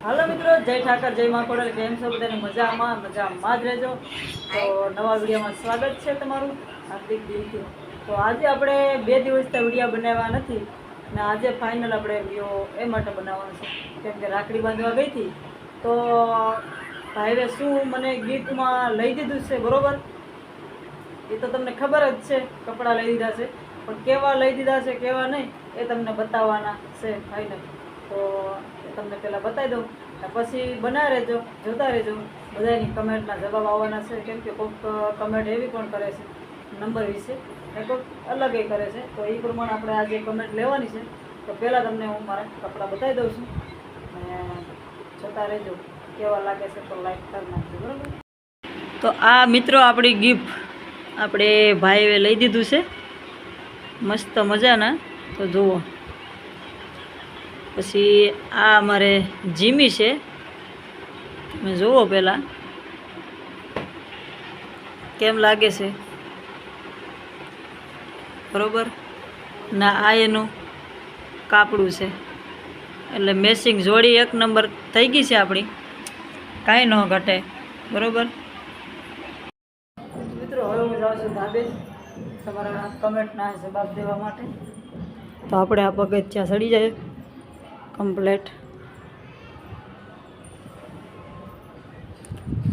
હાલો મિત્રો, જય ઠાકર, જય મા ખોડલ. કેમ છો બધાની? મજામાં જ રહેજો. તો નવા વિડીયોમાં સ્વાગત છે તમારું હાર્દિક દિલથી. તો આજે આપણે 2 દિવસથી વિડીયો બનાવ્યા નથી ને આજે ફાઇનલ આપણે વિડીયો એ માટે બનાવવાનો છે કેમ કે રાખડી બાંધવા ગઈ હતી તો ભાઈએ શું મને ગિફ્ટમાં લઈ દીધું છે, બરોબર? એ તો તમને ખબર જ છે, કપડાં લઈ દીધા છે, પણ કેવા લઈ દીધા છે કેવા નહીં એ તમને બતાવવાના છે ફાઇનલ. તો તમને પહેલાં બતાવી દઉં, પછી બનાવી રહેજો, જોતા રહેજો. બધાની કમેન્ટના જવાબ આવવાના છે કેમ કે કોઈક કમેન્ટ એવી પણ કરે છે નંબર વિશે ને કોઈક અલગ એ કરે છે. તો એ પ્રમાણે આપણે આજે કમેન્ટ લેવાની છે. તો પહેલાં તમને હું મારા કપડાં બતાવી દઉં છું અને જોતા રહેજો. કેવા લાગે છે તો લાઈક કરી નાખજો, બરાબર? તો આ મિત્રો આપણી ગિફ્ટ આપણે ભાઈએ લઈ દીધું છે, મસ્ત મજાના. તો જુઓ. પછી આ અમારે જીમી છે, તમે જુઓ પહેલાં કેમ લાગે છે, બરોબર? ના આ એનું કાપડું છે, એટલે મેચિંગ જોડી 1 નંબર થઈ ગઈ છે આપણી, કાંઈ ન ઘટે, બરોબર? મિત્રો હવે હું જાઉં છું ધાબે તમારા કમેન્ટના જવાબ દેવા માટે. તો આપણે આ પગથિયાં ચડી જાય કમ્પ્લેટ.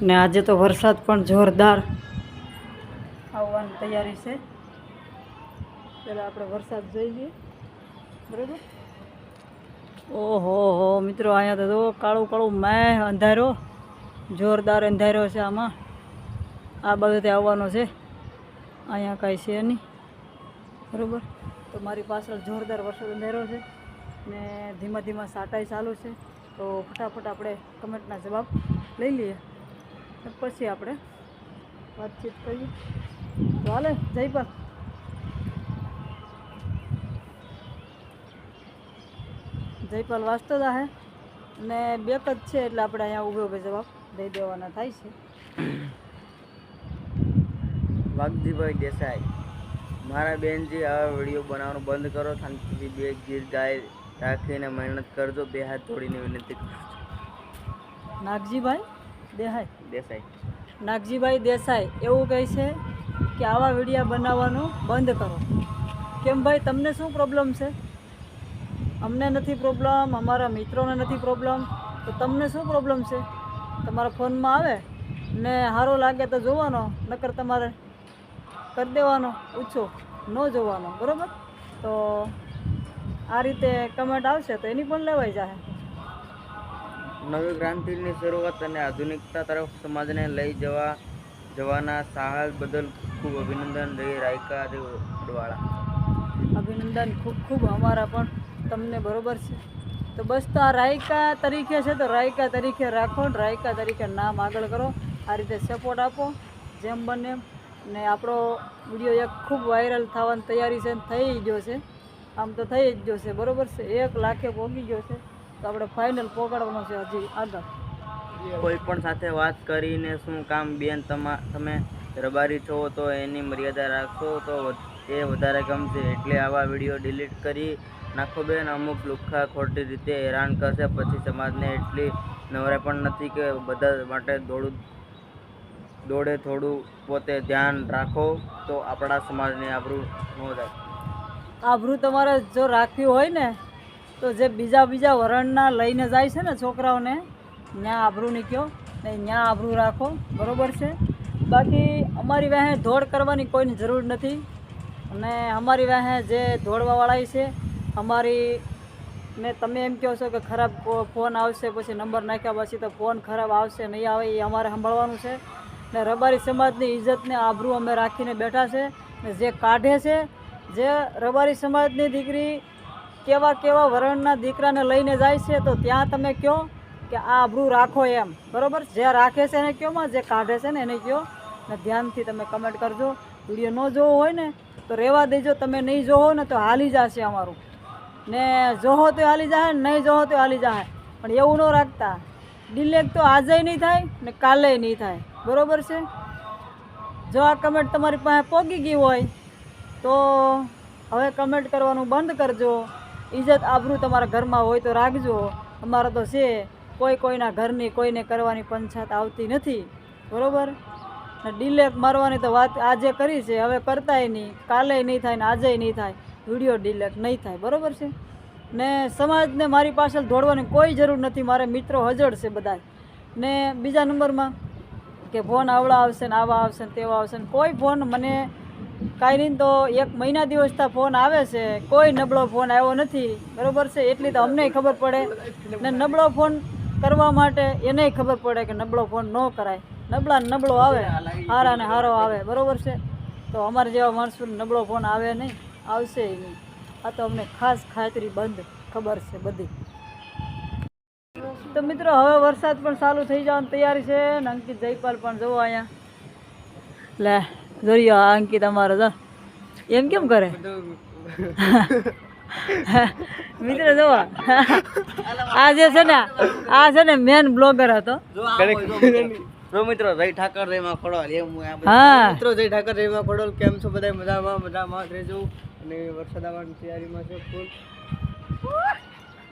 ને આજે તો વરસાદ પણ જોરદાર આવવાની તૈયારી છે. પહેલાં આપણે વરસાદ જોઈ લઈએ, બરાબર? ઓહો હો મિત્રો, અહીંયા તો જો કાળું કાળું મેં અંધારો, જોરદાર અંધારો છે. આમાં આ બાજુથી આવવાનો છે, અહીંયા કાંઈ છે નહીં, બરાબર? તો મારી પાછળ જોરદાર વરસાદ અંધારો છે ને ધીમા ધીમા સાટાઈ ચાલુ છે. તો ફટાફટ આપણે કમેન્ટના જવાબ લઈ લઈએ પછી આપણે વાતચીત કરીએ. તો હાલે જયપાલ. જયપાલ વાંચતો જ હે ને બેક જ છે એટલે આપણે અહીંયા ઊભે ઊભે જવાબ દઈ દેવાના થાય છે. વાઘજીભાઈ દેસાઈ, મારા બેનજી આવા વિડીયો બનાવવાનું બંધ કરો. શાંતિથી 2 ગીત ગાય રાખીને મહેનત કરજો. 2 હાથ જોડીને વિનંતી કરું છું. દેસાઈ નાગજીભાઈ દેસાઈ એવું કહે છે કે આવા વિડીયો બનાવવાનું બંધ કરો. કેમ ભાઈ, તમને શું પ્રોબ્લેમ છે? અમને નથી પ્રોબ્લેમ, અમારા મિત્રોને નથી પ્રોબ્લેમ, તો તમને શું પ્રોબ્લેમ છે? તમારા ફોનમાં આવે ને સારું લાગે તો જોવાનો, નકર તમારે કરી દેવાનો, ઓછો ન જોવાનો, બરાબર? તો આ રીતે કમેન્ટ આવશે તો એની પણ લેવાઈ જાય. નવી ક્રાંતિની શરૂઆત અને આધુનિકતા તરફ સમાજને લઈ જવાના સાહસ બદલ ખૂબ અભિનંદન. રાયકા ઉડવાળા. અભિનંદન ખૂબ ખૂબ અમારા પણ તમને, બરોબર છે? તો બસ, તો આ રાયકા તરીકે છે તો રાયકા તરીકે રાખો, રાયકા તરીકે નામ આગળ કરો. આ રીતે સપોર્ટ આપો જેમ બને એમ. ને આપણો વિડીયો એક ખૂબ વાયરલ થવાની તૈયારી છે, થઈ ગયો છે. આમ તો થઈ જ ગયો છે, બરાબર છે? 1 લાખે પહોંચી ગયો છે. તો આપણે ફાઇનલ પહોંચાડવાનો છે હજી આગળ. કોઈ પણ સાથે વાત કરીને શું કામ બેન? તમે રબારી છો તો એની મર્યાદા રાખશો તો એ વધારે ગમશે. એટલે આવા વિડીયો ડિલીટ કરી નાખો બેન. અમુક લુખ્ખા ખોટી રીતે હેરાન કરશે, પછી સમાજને એટલી નવરે પણ નથી કે બધા માટે દોડે. થોડું પોતે ધ્યાન રાખો તો આપણા સમાજની આબરૂ ન જાય. આબરૂ તમારે જો રાખવી હોય ને તો જે બીજા વરણના લઈને જાય છે ને છોકરાઓને, ત્યાં આબરૂ નીકળો ને ત્યાં આબરૂ રાખો, બરાબર છે? બાકી અમારી વાહે દોડ કરવાની કોઈની જરૂર નથી. અને અમારી વાહે જે દોડવાવાળા છે અમારી ને તમે એમ કહો છો કે ખરાબ ફોન આવશે, પછી નંબર નાખ્યા પછી તો ફોન ખરાબ આવશે નહીં આવે, એ અમારે સાંભળવાનું છે. ને રબારી સમાજની ઇજ્જતને આબરૂ અમે રાખીને બેઠા છે. ને જે કાઢે છે, જે રબારી સમાજની દીકરી કેવા વરણના દીકરાને લઈને જાય છે, તો ત્યાં તમે કહો કે આ આબરૂ રાખો એમ, બરાબર? જે રાખે છે એને કહો, જે કાઢે છે ને એને કહો. ને ધ્યાનથી તમે કમેન્ટ કરજો. વિડીયો ન જોવો હોય ને તો રહેવા દેજો. તમે નહીં જોવો ને તો હાલી જશે અમારું, ને જોહો તો હાલી જાય, નહીં જોહો તો હાલી જાય. પણ એવું ન રાખતા. ડિલેટ તો આજે નહીં થાય ને કાલે નહીં થાય, બરાબર છે? જો આ કમેન્ટ તમારી પાસે પહોંચી ગઈ હોય તો હવે કમેન્ટ કરવાનું બંધ કરજો. ઇજ્જત આબરૂ તમારા ઘરમાં હોય તો રાખજો. અમારા તો છે કોઈના ઘરની કોઈને કરવાની પંચાયત આવતી નથી, બરાબર. ડિલેટ મારવાની તો વાત આજે કરી છે, હવે કરતાય નહીં, કાલે નહીં થાય ને આજે નહીં થાય, વિડીયો ડિલેટ નહીં થાય, બરાબર છે. ને સમાજને મારી પાછળ દોડવાની કોઈ જરૂર નથી, મારે મિત્રો હજળ છે બધા. ને બીજા નંબરમાં કે ફોન આવડા આવશે ને આવા આવશે ને તેવા આવશે ને કોઈ ફોન મને કાંઈ નહીં તો 1 મહિના દિવસથી ફોન આવે છે, કોઈ નબળો ફોન આવ્યો નથી, બરાબર છે. એટલી તો અમને ખબર પડે ને નબળો ફોન કરવા માટે એને ખબર પડે કે નબળો ફોન ન કરાય. નબળો આવે, હારા ને હારો આવે, બરાબર છે. તો અમારે જેવા માણસોને નબળો ફોન આવે નહીં, આવશે નહીં. આ તો અમને ખાસ ખાતરી બંધ ખબર છે બધી. તો મિત્રો હવે વરસાદ પણ ચાલુ થઈ જવાની તૈયારી છે ને અંકિત જયપાલ પણ જોવો અહીંયા લે જોઈએ આ અંકિત અમારો તો એમ કેમ કરે મિત્રો જોવા આ જે છે ને મેન બ્લોગર હતો. જો મિત્રો જય ઠાકર જય માં ખોડવાલ એમ હા મિત્રો જય ઠાકર જય માં ખોડવાલ કેમ છો બધા મજામાં રહેજો અને વરસાદ આવવાની તૈયારીમાં છે ફૂલ.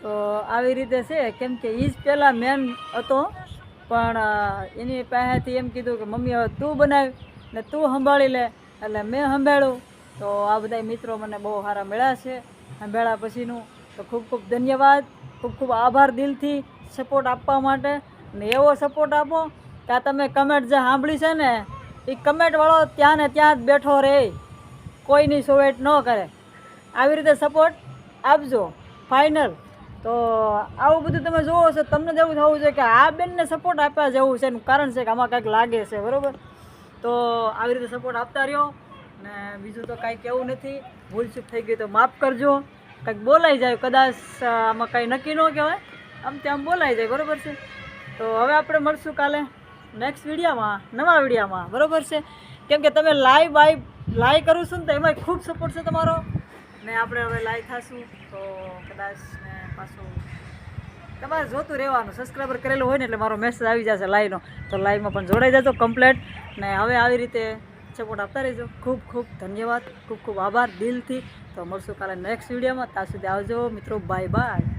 તો આવી રીતે છે કેમ કે એ જ પહેલાં મેન હતો પણ એની પાસેથી એમ કીધું કે મમ્મી હવે તું બનાવ ને તું સંભાળી લે એટલે મેં સંભાળ્યું. તો આ બધા મિત્રો મને બહુ સારા મળ્યા છે સંભાળ્યા પછીનું. તો ખૂબ ખૂબ ધન્યવાદ, ખૂબ આભાર દિલથી સપોર્ટ આપવા માટે. ને એવો સપોર્ટ આપો કે આ તમે કમેન્ટ જે સાંભળી છે ને એ કમેન્ટવાળો ત્યાં ને ત્યાં જ બેઠો રહે, કોઈની સોવેટ ન કરે. આવી રીતે સપોર્ટ આપજો ફાઇનલ. તો આવું બધું તમે જોવો છો તમને જ એવું થવું છે કે આ બેનને સપોર્ટ આપ્યા જેવું છે એનું કારણ છે કે આમાં કંઈક લાગે છે, બરાબર. તો આવી રીતે સપોર્ટ આપતા રહ્યો ને બીજું તો કાંઈ કહેવું નથી. ભૂલચૂક થઈ ગઈ તો માફ કરજો, કંઈક બોલાઈ જાય કદાચ આમાં કાંઈ નક્કી ન કહેવાય, આમ ત્યાં બોલાઈ જાય, બરાબર છે. તો હવે આપણે મળશું કાલે નેક્સ્ટ વિડીયોમાં, નવા વિડીયોમાં, બરાબર છે. કેમ કે તમે લાઈવ કરું છું ને તો એમાં ખૂબ સપોર્ટ છે તમારો ને આપણે હવે લાઈવ થશું તો કદાચ ને પાછું તમારે જોતું રહેવાનું. સબસ્ક્રાઈબર કરેલું હોય ને એટલે મારો મેસેજ આવી જશે લાઈવનો, તો લાઈવમાં પણ જોડાઈ જજો કમ્પ્લેટ. ને હવે આવી રીતે સપોર્ટ આપતા રહેજો. ખૂબ ધન્યવાદ, ખૂબ આભાર દિલથી. તો મળશું કાલે નેક્સ્ટ વિડીયોમાં. ત્યાં સુધી આવજો મિત્રો, બાય બાય.